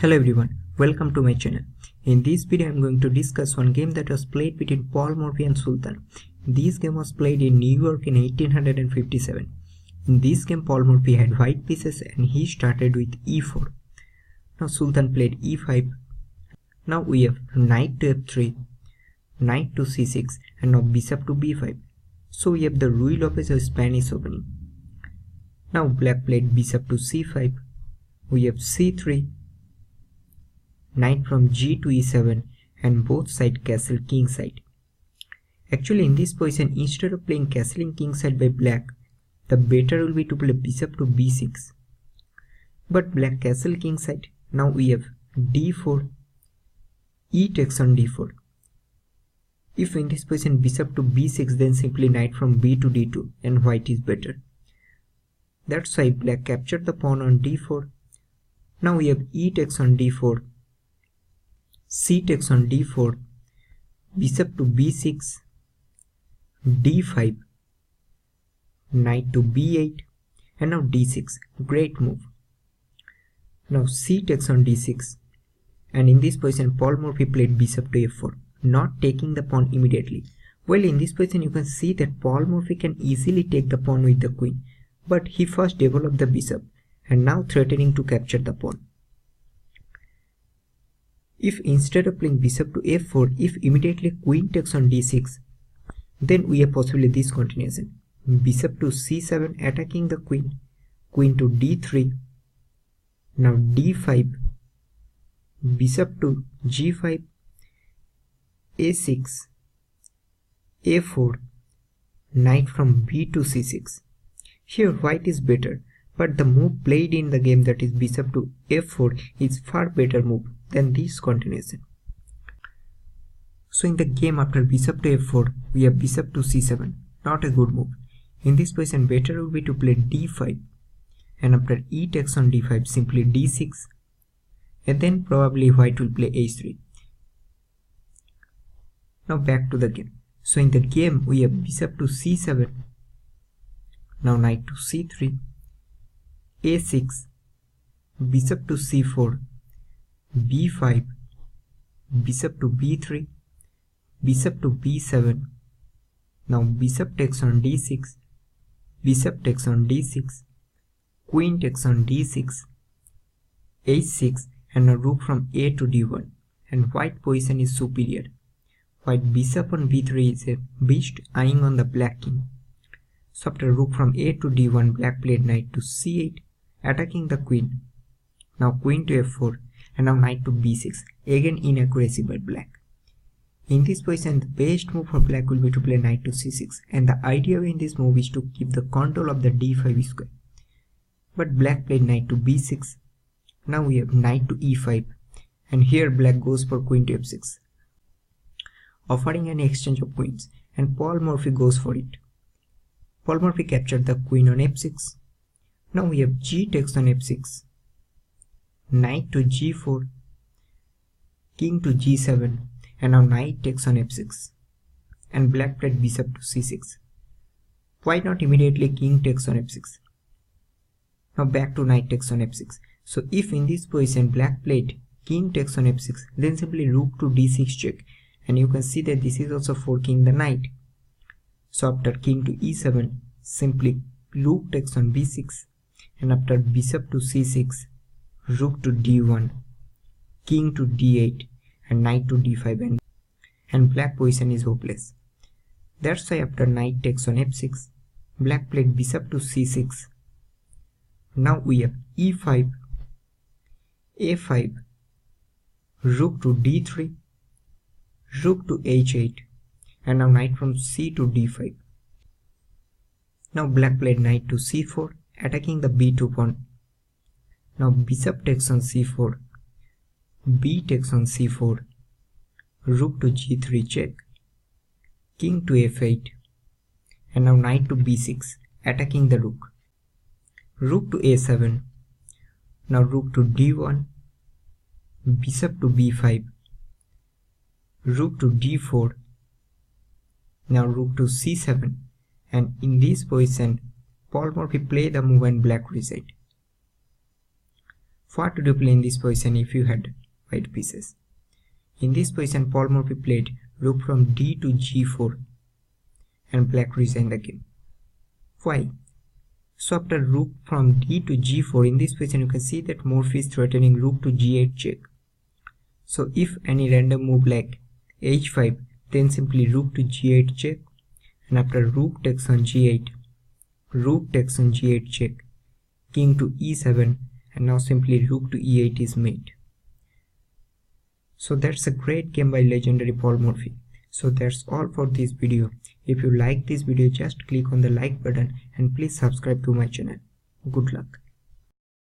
Hello everyone, welcome to my channel. In this video I am going to discuss one game that was played between Paul Morphy and Sultan. This game was played in New York in 1857. In this game Paul Morphy had white pieces and he started with e4. Now Sultan played e5. Now we have knight to f3, knight to c6 and now bishop to b5. So we have the Ruy Lopez of Spanish opening. Now black played bishop to c5. We have c3, knight from g to e7 and both side castle king side. Actually in this position, instead of playing castling king side by black, the better will be to play bishop to b6. But black castle king side. Now we have d4, e takes on d4. If in this position bishop to b6, then simply knight from b to d2 and white is better. That's why black captured the pawn on d4. Now we have e takes on d4, c takes on d4, bishop to b6, d5, knight to b8 and now d6. Great move. Now c takes on d6 and in this position Paul Morphy played bishop to f4, not taking the pawn immediately. Well, in this position you can see that Paul Morphy can easily take the pawn with the queen, but he first developed the bishop and now threatening to capture the pawn. If instead of playing bishop to f4, if immediately queen takes on d6, then we have possibly this continuation. Bishop to c7 attacking the queen, queen to d3, now d5, bishop to g5, a6, a4, knight from b to c6. Here white is better, but the move played in the game, that is bishop to f4, is far better move than this continuation. So in the game after bishop to f4, we have bishop to c7, not a good move. In this position better would be to play d5 and after e takes on d5 simply d6 and then probably white will play h3. Now back to the game. So in the game we have bishop to c7, now knight to c3, a6, bishop to c4, b5, bishop to b3, bishop to b7, now bishop takes on d6, bishop takes on d6, queen takes on d6, h6 and a rook from a to d1 and white position is superior. White bishop on b3 is a beast eyeing on the black king. So after rook from a to d1, black played knight to c8 attacking the queen, now queen to f4 and now knight to b6, again inaccuracy by black. In this position the best move for black will be to play knight to c6 and the idea in this move is to keep the control of the d5 square. But black played knight to b6, now we have knight to e5 and here black goes for queen to f6, offering an exchange of queens and Paul Morphy goes for it. Paul Morphy captured the queen on f6. Now we have g takes on f6, knight to g4, king to g7 and now knight takes on f6 and black played bishop to c6. Why not immediately king takes on f6? Now back to knight takes on f6. So if in this position black played king takes on f6, then simply rook to d6 check and you can see that this is also forking the knight. So after king to e7, simply rook takes on b6 and after bishop to c6, rook to d1, king to d8 and knight to d5 and black position is hopeless. That's why after knight takes on f6, black played bishop to c6. Now we have e5, a5, rook to d3, rook to h8 and now knight from c to d5. Now black played knight to c4 attacking the b2 pawn. Now bishop takes on c4, b takes on c4, rook to g3 check, king to f8 and now knight to b6 attacking the rook, rook to a7, now rook to d1, bishop to b5, rook to d4, now rook to c7 and in this position Paul Morphy played the move and black reset. What would you play in this position if you had white pieces? In this position, Paul Morphy played rook from d to g4 and black resigned the game. Why? So after rook from d to g4, in this position you can see that Morphy is threatening rook to g8 check. So if any random move like h5, then simply rook to g8 check, and after rook takes on g8, rook takes on g8 check, king to e7, and now simply rook to e8 is made. So that's a great game by legendary Paul Morphy. So that's all for this video. If you like this video, just click on the like button and please subscribe to my channel. Good luck.